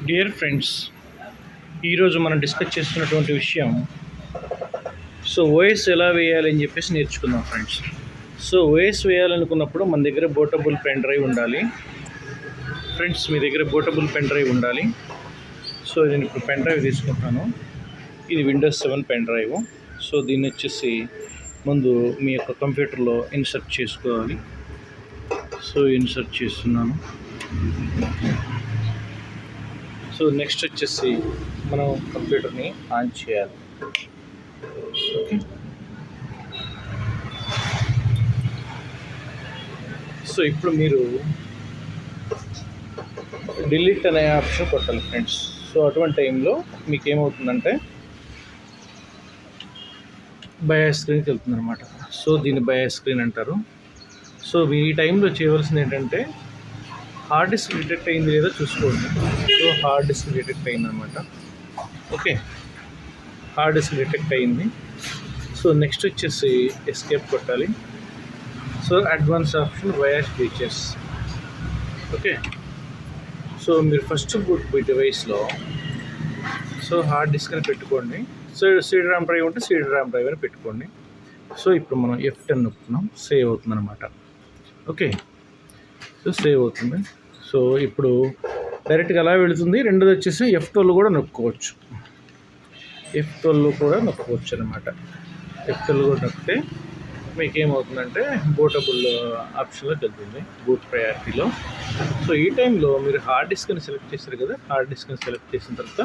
Dear friends, ఈరోజు మనం discuss చేస్తున్నటువంటి విషయం ఓఎస్ ఎలా వేయాలని చెప్పేసి నేర్చుకుందాం ఫ్రెండ్స్. ఓఎస్ వేయాలనుకున్నప్పుడు మన దగ్గర పోర్టబుల్ పెన్ డ్రైవ్ ఉండాలి ఫ్రెండ్స్. మీ దగ్గర పోర్టబుల్ పెన్ డ్రైవ్ ఉండాలి. నేను ఇప్పుడు పెన్ డ్రైవ్ తీసుకుంటాను. ఇది విండోస్ 7 పెన్ డ్రైవ్. దీన్ని వచ్చేసి ముందు మీ యొక్క కంప్యూటర్లో ఇన్సర్ట్ చేసుకోవాలి. ఇన్సర్ట్ చేస్తున్నాను. నెక్స్ట్ వచ్చేసి మనం కంప్యూటర్ని ఆన్ చేయాలి. ఓకే, ఇప్పుడు మీరు డిలీట్ అనే ఆప్షన్ కొట్టాలి ఫ్రెండ్స్. అటువంటి టైంలో మీకు ఏమవుతుందంటే బయాస్ స్క్రీన్కి వెళ్తుంది అనమాట. దీన్ని బయాస్ స్క్రీన్ అంటారు. మీ ఈ టైంలో చేయవలసింది ఏంటంటే హార్డ్ డిస్క్ డిటెక్ట్ అయింది లేదో చూసుకోండి. హార్డ్ డిస్క్ డిటెక్ట్ అయిందనమాట. ఓకే, హార్డ్ డిస్క్ డిటెక్ట్ అయింది. నెక్స్ట్ వచ్చేసి ఎస్కేప్ కొట్టాలి. Advance option wire features. Okay, మీరు ఫస్ట్ బూట్ మీ డివైస్లో హార్డ్ డిస్క్ అని పెట్టుకోండి. సీడీ ర్యామ్ డ్రైవ్ ఉంటే సీడీ ర్యామ్ డ్రైవ్ అని పెట్టుకోండి. ఇప్పుడు మనం F10 నొక్కుతున్నాం, సేవ్ అవుతుంది అనమాట. ఓకే, సేవ్ అవుతుంది. ఇప్పుడు డైరెక్ట్గా అలా వెళుతుంది. రెండోది వచ్చేసి F12 కూడా నొక్కోవచ్చు. F12 కూడా నొక్కోవచ్చు అనమాట. F12 కూడా నొక్కితే మీకు ఏమవుతుందంటే బూటబుల్ ఆప్షన్లోకి వెళ్తుంది, బూట్ ప్రయారిటీలో. ఈ టైంలో మీరు హార్డ్ డిస్క్ని సెలెక్ట్ చేశారు కదా, హార్డ్ డిస్క్ని సెలెక్ట్ చేసిన తర్వాత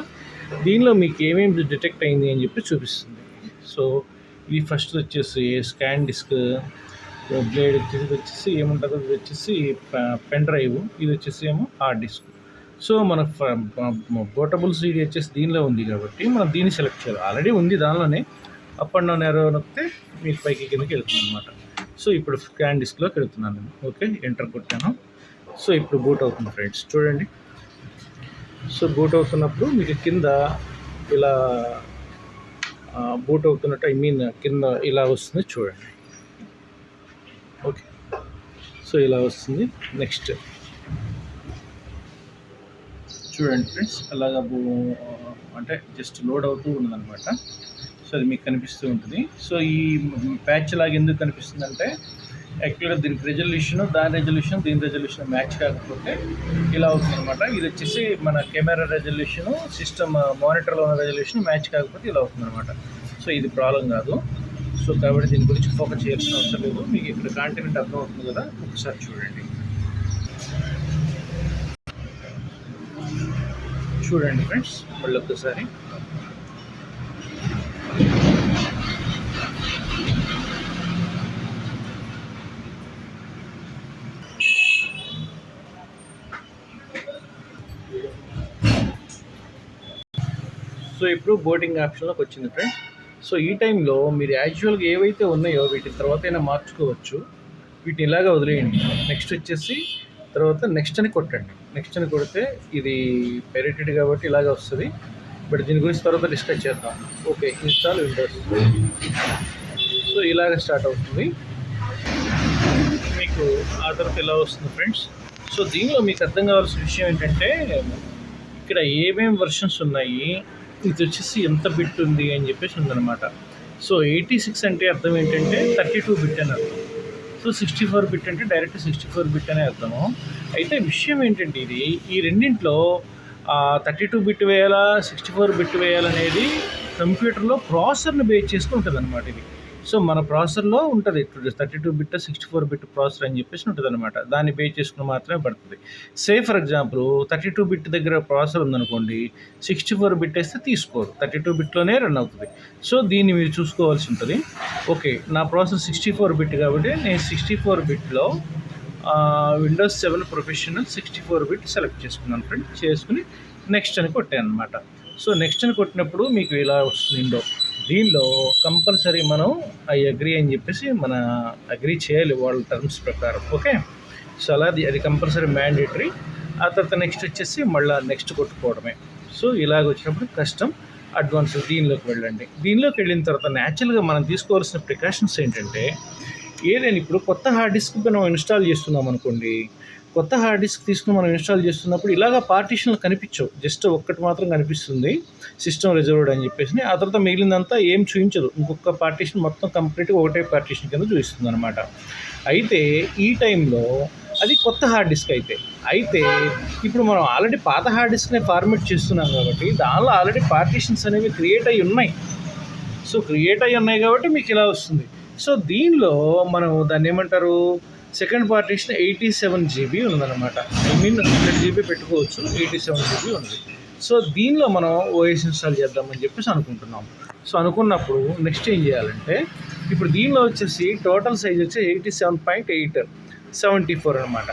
దీనిలో మీకు ఏమేమి డిటెక్ట్ అయింది అని చెప్పి చూపిస్తుంది. ఇది ఫస్ట్ వచ్చేసి స్కాన్ డిస్క్, బ్లేడ్ వచ్చేసి ఏముంటుందో ఇది వచ్చేసి పెన్ డ్రైవ్, ఇది వచ్చేసి ఏమో హార్డ్ డిస్క్. మన పోర్టబుల్ సీడీ వచ్చేసి దీనిలో ఉంది కాబట్టి మనం దీన్ని సెలెక్ట్ చేయాలి. ఆల్రెడీ ఉంది దానిలోనే. అప్ అండ్ డౌన్ ఏరో నొక్కితే మీకు పైకి కిందకి వెళ్తుంది అనమాట. ఇప్పుడు స్కాన్ డిస్క్లోకి వెళ్తున్నాను నేను. ఓకే, ఎంటర్ కొట్టాను. ఇప్పుడు బూట్ అవుతుంది ఫ్రెండ్స్, చూడండి. బూట్ అవుతున్నప్పుడు మీకు కింద ఇలా బూట్ అవుతున్నట్టు కింద ఇలా వస్తుంది చూడండి. ఓకే, ఇలా వస్తుంది. నెక్స్ట్ చూడండి ఫ్రెండ్స్, అలాగా అంటే జస్ట్ లోడ్ అవుతూ ఉన్నదనమాట. అది మీకు కనిపిస్తూ ఉంటుంది. ఈ ప్యాచ్ లాగా ఎందుకు కనిపిస్తుంది అంటే యాక్చువల్గా దీనికి రెజల్యూషన్, దీని రెజల్యూషన్ మ్యాచ్ కాకపోతే ఇలా అవుతుంది అనమాట. ఇది వచ్చేసి మన కెమెరా రెజల్యూషన్, సిస్టమ్ మానిటర్లో ఉన్న రెజల్యూషన్ మ్యాచ్ కాకపోతే ఇలా అవుతుంది అనమాట. ఇది ప్రాబ్లం కాదు. కాబట్టి దీని గురించి ఫోకస్ చేయాల్సిన అవసరం లేదు. మీకు ఇక్కడ కాంటెంట్ అర్థం అవుతుంది కదా, ఒకసారి చూడండి. ఫ్రెండ్స్, మళ్ళీ ఒక్కసారి ఇప్పుడు బోటింగ్ ఆప్షన్లోకి వచ్చింది ఫ్రెండ్స్. ఈ టైంలో మీరు యాక్చువల్గా ఏవైతే ఉన్నాయో వీటిని తర్వాత అయినా మార్చుకోవచ్చు. వీటిని ఇలాగా వదిలేయండి. నెక్స్ట్ వచ్చేసి తర్వాత నెక్స్ట్ అని కొట్టండి. నెక్స్ట్ అని కొడితే ఇది పెరిటెడ్ కాబట్టి ఇలాగే వస్తుంది. బట్ దీని గురించి తర్వాత డిస్కస్ చేద్దాం. Okay, install Windows. ఇలాగ స్టార్ట్ అవుతుంది మీకు. ఆ తర్వాత ఇలా వస్తుంది ఫ్రెండ్స్. దీనిలో మీకు అర్థం కావాల్సిన విషయం ఏంటంటే ఇక్కడ ఏమేమి వర్షన్స్ ఉన్నాయి, ఇది వచ్చేసి ఎంత బిట్ ఉంది అని చెప్పేసి ఉందన్నమాట. 86 అంటే అర్థం ఏంటంటే 32 బిట్ అని అర్థం. 64 బిట్ అంటే డైరెక్ట్ 64 బిట్ అనే అర్థము. అయితే విషయం ఏంటంటే ఈ రెండింటిలో 32 బిట్ వేయాలా 64 బిట్ వేయాలనేది కంప్యూటర్లో ప్రాసెసర్ని బేస్ చేసుకుని ఉంటుంది అనమాట. ఇది మన ప్రాసెసర్లో ఉంటుంది 32 బిట్ 64 బిట్ ప్రాసెసర్ అని చెప్పేసి ఉంటుంది అనమాట. దాన్ని బేస్ చేసుకుని మాత్రమే పడుతుంది. ఫర్ ఎగ్జాంపుల్ 32 బిట్ దగ్గర ప్రాసెసర్ ఉందనుకోండి, 64 బిట్ వేస్తే తీసుకోరు, 32 బిట్లోనే రన్ అవుతుంది. దీన్ని మీరు చూసుకోవాల్సి ఉంటుంది. ఓకే, నా ప్రాసెసర్ 64 బిట్ కాబట్టి నేను 64 బిట్లో విండోస్ 7 ప్రొఫెషనల్ 64 బిట్ సెలెక్ట్ చేసుకున్నాను ఫ్రెండ్. చేసుకుని నెక్స్ట్ అని కొట్టాను అనమాట. నెక్స్ట్ అని కొట్టినప్పుడు మీకు ఇలా వస్తుంది. దీనిలో కంపల్సరీ మనం అగ్రీ అని చెప్పేసి అగ్రీ చేయాలి వాళ్ళ టర్మ్స్ ప్రకారం. ఓకే, అది కంపల్సరీ మ్యాండేటరీ. ఆ తర్వాత నెక్స్ట్ వచ్చేసి మళ్ళీ నెక్స్ట్ కొట్టుకోవడమే. ఇలాగ వచ్చినప్పుడు కస్టమ్ అడ్వాన్స్ దీనిలోకి వెళ్ళండి. దీనిలోకి వెళ్ళిన తర్వాత న్యాచురల్గా మనం తీసుకోవాల్సిన ప్రికాషన్స్ ఏంటంటే ఏదైనా ఇప్పుడు కొత్త హార్డ్ డిస్క్ మనం ఇన్స్టాల్ చేస్తున్నాం అనుకోండి, కొత్త హార్డ్ డిస్క్ తీసుకుని మనం ఇన్స్టాల్ చేస్తున్నప్పుడు ఇలాగ పార్టీషన్లు కనిపించవు, జస్ట్ ఒక్కటి మాత్రం కనిపిస్తుంది సిస్టమ్ రిజర్వ్డ్ అని చెప్పేసి. ఆ తర్వాత మిగిలిందంతా ఏం చూపించదు, ఇంకొక పార్టీషన్ మొత్తం కంప్లీట్గా ఒకటే పార్టీషన్ కింద చూపిస్తుంది అనమాట. అయితే ఈ టైంలో అది కొత్త హార్డ్ డిస్క్ అయితే ఇప్పుడు మనం ఆల్రెడీ పాత హార్డ్ డిస్క్నే ఫార్మేట్ చేస్తున్నాం కాబట్టి దానిలో ఆల్రెడీ పార్టీషన్స్ అనేవి క్రియేట్ అయ్యి ఉన్నాయి. సో క్రియేట్ అయ్యి ఉన్నాయి కాబట్టి మీకు ఇలా వస్తుంది. సో దీనిలో మనం దాన్ని ఏమంటారు, సెకండ్ పార్టీషన్ 87 GB ఉందన్నమాట. ఐ మీన్ 100 GB పెట్టుకోవచ్చు, 87 GB ఉంది. సో దీనిలో మనం ఓఎస్ ఇన్స్టాల్ చేద్దామని చెప్పేసి అనుకుంటున్నాం. సో అనుకున్నప్పుడు నెక్స్ట్ ఏం చేయాలంటే, ఇప్పుడు దీనిలో వచ్చేసి టోటల్ సైజ్ వచ్చి 87.874 అనమాట.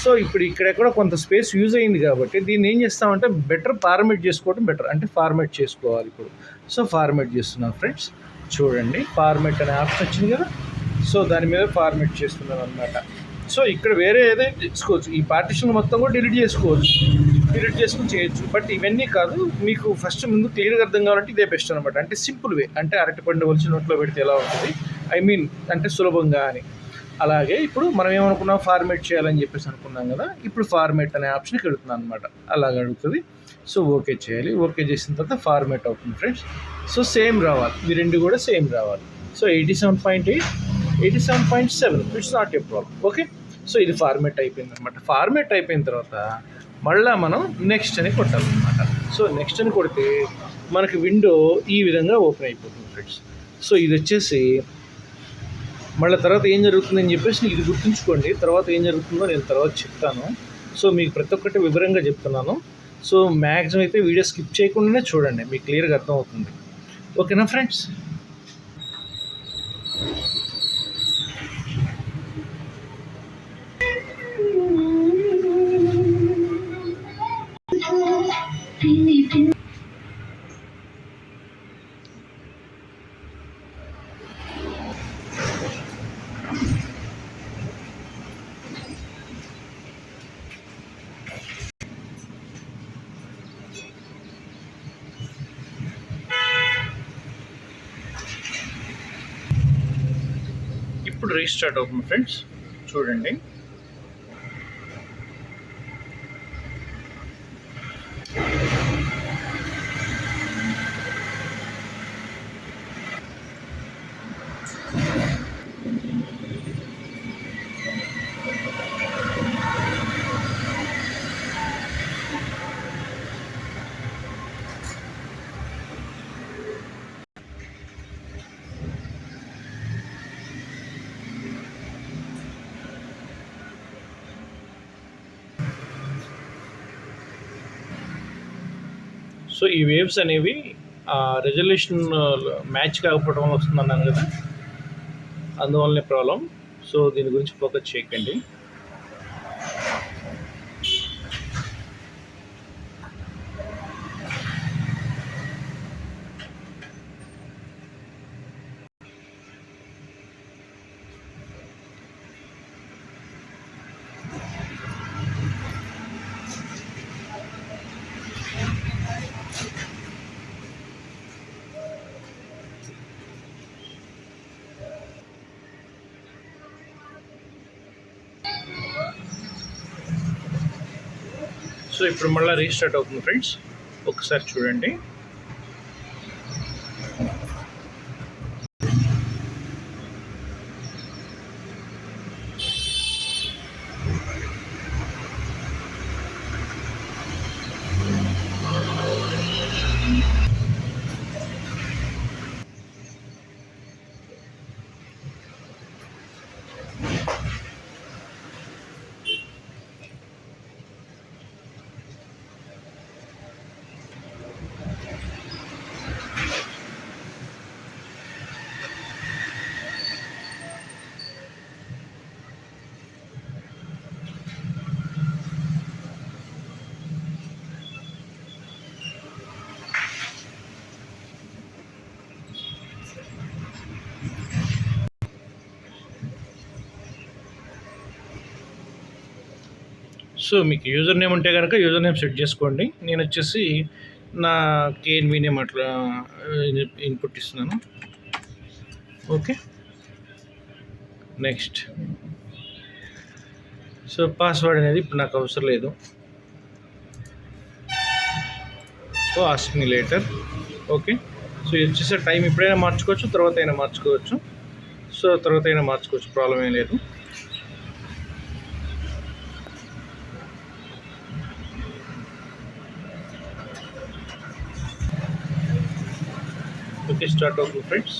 సో ఇప్పుడు ఇక్కడెక్కడ కొంత స్పేస్ యూజ్ అయింది కాబట్టి దీన్ని ఏం చేస్తామంటే బెటర్ ఫార్మేట్ చేసుకోవడం బెటర్, అంటే ఫార్మేట్ చేసుకోవాలి ఇప్పుడు. సో ఫార్మేట్ చేస్తున్నాం ఫ్రెండ్స్, చూడండి ఫార్మేట్ అనే ఆప్షన్ వచ్చింది కదా. సో దాని మీద ఫార్మేట్ చేస్తున్నాం అనమాట. సో ఇక్కడ వేరే ఏదైనా చేసుకోవచ్చు, ఈ పార్టిషన్ మొత్తం కూడా డిలీట్ చేసుకోవచ్చు, డిలీట్ చేసుకుని చేయొచ్చు. బట్ ఇవన్నీ కాదు, మీకు ఫస్ట్ ముందు క్లియర్గా అర్థం కావాలంటే ఇదే బెస్ట్ అనమాట. అంటే సింపుల్ వే, అంటే అరటిపండు ఒలిచి నోట్లో పెడితే ఎలా ఉంటుంది, ఐ మీన్ అంటే సులభంగా అని. అలాగే ఇప్పుడు మనం ఏమనుకున్నాం, ఫార్మేట్ చేయాలని చెప్పేసి అనుకున్నాం కదా, ఇప్పుడు ఫార్మేట్ అనే ఆప్షన్కి వెళుతున్నాం అనమాట. అలాగ అడుగుతుంది. సో ఓకే చేయాలి, ఓకే చేసిన తర్వాత ఫార్మేట్ అవుతుంది ఫ్రెండ్స్. సో సేమ్ రావాలి, ఈ రెండు కూడా సేమ్ రావాలి. So 87.8, 87.7 it's not a problem. Okay, so ఇది ఫార్మేట్ అయిపోయింది అనమాట. ఫార్మేట్ అయిపోయిన తర్వాత మళ్ళీ మనం నెక్స్ట్ అని కొట్టాలన్నమాట. సో నెక్స్ట్ అని కొడితే మనకి విండో ఈ విధంగా ఓపెన్ అయిపోతుంది ఫ్రెండ్స్. సో ఇది వచ్చేసి మళ్ళీ తర్వాత ఏం జరుగుతుందని చెప్పేసి ఇది గుర్తుంచుకోండి, తర్వాత ఏం జరుగుతుందో నేను తర్వాత చెప్తాను. సో మీకు ప్రతి ఒక్కటి వివరంగా చెప్తున్నాను. సో మ్యాక్సిమం అయితే వీడియో స్కిప్ చేయకుండానే చూడండి, మీకు క్లియర్గా అర్థమవుతుంది. ఓకేనా ఫ్రెండ్స్? ఇప్పుడు రీస్టార్ట్ అవుతుంది ఫ్రెండ్స్, చూడండి. సో ఈ వేవ్స్ అనేవి రెజల్యూషన్ మ్యాచ్ కాకపోవడం వల్ల వస్తుందన్నాను కదా, అందువల్లనే ప్రాబ్లం. సో దీని గురించి ఫోకస్ చేయకండి. సో ఇప్పుడు మళ్ళీ రీస్టార్ట్ అవుతుంది ఫ్రెండ్స్, ఒకసారి చూడండి. సో మీకు యూజర్ నేమ్ ఉంటే కనుక యూజర్ నేమ్ సెట్ చేసుకోండి. నేను వచ్చేసి నా కేఎన్వి నేమ్ అట్లా ఇన్పుట్ ఇస్తున్నాను. ఓకే, నెక్స్ట్ సో పాస్వర్డ్ అనేది ఇప్పుడు నాకు అవసరం లేదు. So ask me later. Okay. So ఇది వచ్చేసి టైం ఇప్పుడైనా మార్చుకోవచ్చు, తర్వాత అయినా మార్చుకోవచ్చు. సో తర్వాత అయినా మార్చుకోవచ్చు, ప్రాబ్లం ఏం లేదు. ఓకే, స్టార్ట్ అవుతుంది ఫ్రెండ్స్.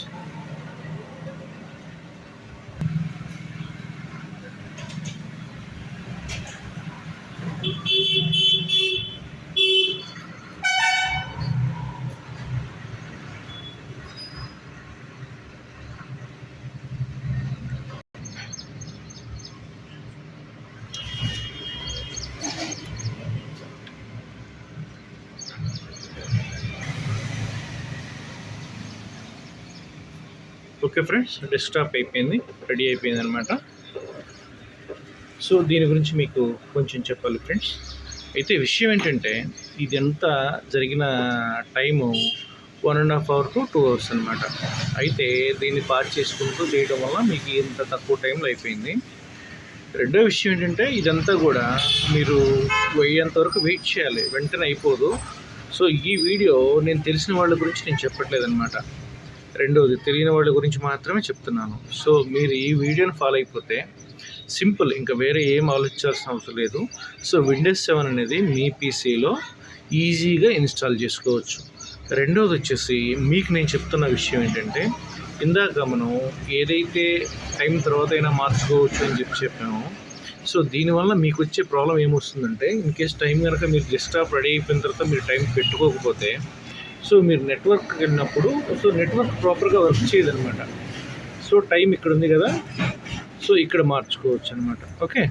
ఓకే ఫ్రెండ్స్, డెస్క్టాప్ అయిపోయింది, రెడీ అయిపోయింది అనమాట. సో దీని గురించి మీకు కొంచెం చెప్పాలి ఫ్రెండ్స్. అయితే విషయం ఏంటంటే ఇదంతా జరిగిన టైము 1.5 అవర్ టు 2 అవర్స్ అనమాట. అయితే దీన్ని పాస్ చేసుకుంటూ చేయడం వల్ల మీకు ఇంత తక్కువ టైంలో అయిపోయింది. రెండో విషయం ఏంటంటే ఇదంతా కూడా మీరు అయ్యేంత వరకు వెయిట్ చేయాలి, వెంటనే అయిపోదు. సో ఈ వీడియో నేను తెలిసిన వాళ్ళ గురించి నేను చెప్పట్లేదన్నమాట. రెండోది తెలియని వాళ్ళ గురించి మాత్రమే చెప్తున్నాను. సో మీరు ఈ వీడియోని ఫాలో అయిపోతే సింపుల్, ఇంకా వేరే ఏం ఆలోచించాల్సిన అవసరం లేదు. సో విండోస్ 7 అనేది మీ పీసీలో ఈజీగా ఇన్స్టాల్ చేసుకోవచ్చు. రెండోది వచ్చేసి మీకు నేను చెప్తున్న విషయం ఏంటంటే ఇందాక మనం ఏదైతే టైం తర్వాత అయినా మార్చుకోవచ్చు అని చెప్పామో, సో దీనివల్ల మీకు వచ్చే ప్రాబ్లం ఏమొస్తుందంటే ఇన్ కేస్ టైం కనుక మీరు డెస్క్టాప్ రెడీ అయిపోయిన తర్వాత మీరు టైం పెట్టుకోకపోతే, సో మీరు నెట్వర్క్కి వెళ్ళినప్పుడు సో నెట్వర్క్ ప్రాపర్గా వర్క్ చేయదనమాట. సో టైం ఇక్కడ ఉంది కదా, సో ఇక్కడ మార్చుకోవచ్చు అనమాట. ఓకే,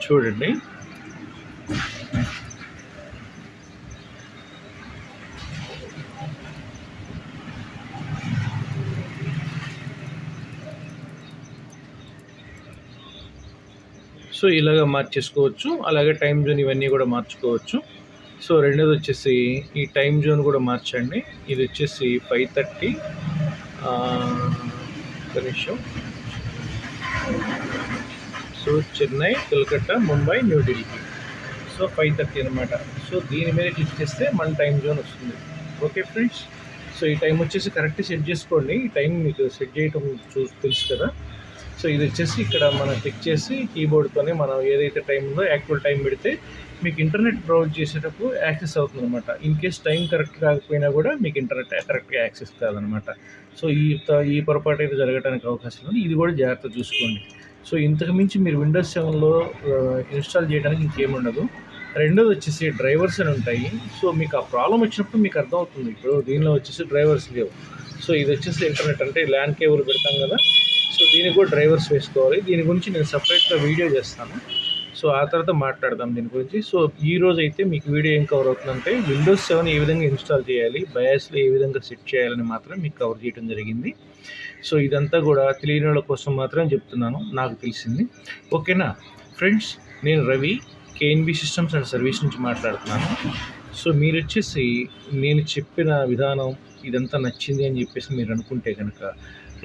చూడండి. సో ఇలాగ మార్చేసుకోవచ్చు, అలాగే టైం జోన్ ఇవన్నీ కూడా మార్చుకోవచ్చు. సో రెండోది వచ్చేసి ఈ టైం జోన్ కూడా మార్చండి. ఇది వచ్చేసి 5:30 నిమిషం. సో చెన్నై, కలకత్తా, ముంబై, న్యూఢిల్లీ. సో 5:30 అనమాట. సో దీని మీద క్లిక్ చేస్తే మన టైం జోన్ వస్తుంది. ఓకే ఫ్రెండ్స్, సో ఈ టైం వచ్చేసి కరెక్ట్ సెట్ చేసుకోండి. ఈ టైం మీకు సెట్ చేయటం తెలుసు కదా. సో ఇది వచ్చేసి ఇక్కడ మనం క్లిక్ చేసి కీబోర్డ్తోనే మనం ఏదైతే టైం ఉందో యాక్చువల్ టైం పెడితే మీకు ఇంటర్నెట్ బ్రౌజ్ చేసేటప్పుడు యాక్సెస్ అవుతుంది అనమాట. ఇన్ కేస్ టైం కరెక్ట్ కాకపోయినా కూడా మీకు ఇంటర్నెట్ కరెక్ట్గా యాక్సెస్ కాదనమాట. సో ఈ పొరపాటు అయితే జరగడానికి అవకాశం ఉంది. ఇది కూడా జాగ్రత్త చూసుకోండి. సో ఇంతకు మించి మీరు విండోస్ 7లో ఇన్స్టాల్ చేయడానికి ఇంకేముండదు. రెండోది వచ్చేసి డ్రైవర్స్ అని ఉంటాయి. సో మీకు ఆ ప్రాబ్లం వచ్చినప్పుడు మీకు అర్థమవుతుంది. ఇప్పుడు దీనిలో వచ్చేసి డ్రైవర్స్ లేవు. సో ఇది వచ్చేసి ఇంటర్నెట్ అంటే ల్యాండ్ కేబుల్ పెడతాం కదా, సో దీనికి కూడా డ్రైవర్స్ వేసుకోవాలి. దీని గురించి నేను సపరేట్గా వీడియో చేస్తాను. సో ఆ తర్వాత మాట్లాడదాం దీని గురించి. సో ఈ రోజు అయితే మీకు వీడియో ఏం కవర్ అవుతుందంటే విండోస్ 7 ఏ విధంగా ఇన్స్టాల్ చేయాలి, బయాస్లో ఏ విధంగా సెట్ చేయాలని మాత్రం మీకు కవర్ చేయడం జరిగింది. సో ఇదంతా కూడా తెలియని వాళ్ళ కోసం మాత్రం చెప్తున్నాను, నాకు తెలిసింది. ఓకేనా ఫ్రెండ్స్, నేను Ravi, KNB systems and service నుంచి మాట్లాడుతున్నాను. సో మీరు వచ్చేసి నేను చెప్పిన విధానం ఇదంతా నచ్చింది అని చెప్పేసి మీరు అనుకుంటే కనుక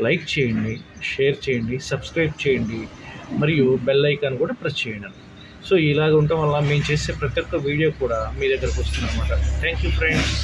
లైక్ చేయండి, షేర్ చేయండి, సబ్స్క్రైబ్ చేయండి, మరియు బెల్ ఐకాన్ కూడా ప్రెస్ చేయండి. సో ఇలాగ ఉండటం వల్ల మేము చేసే ప్రతి ఒక్క వీడియో కూడా మీ దగ్గరకు వస్తుంది అనమాట. Thank you friends.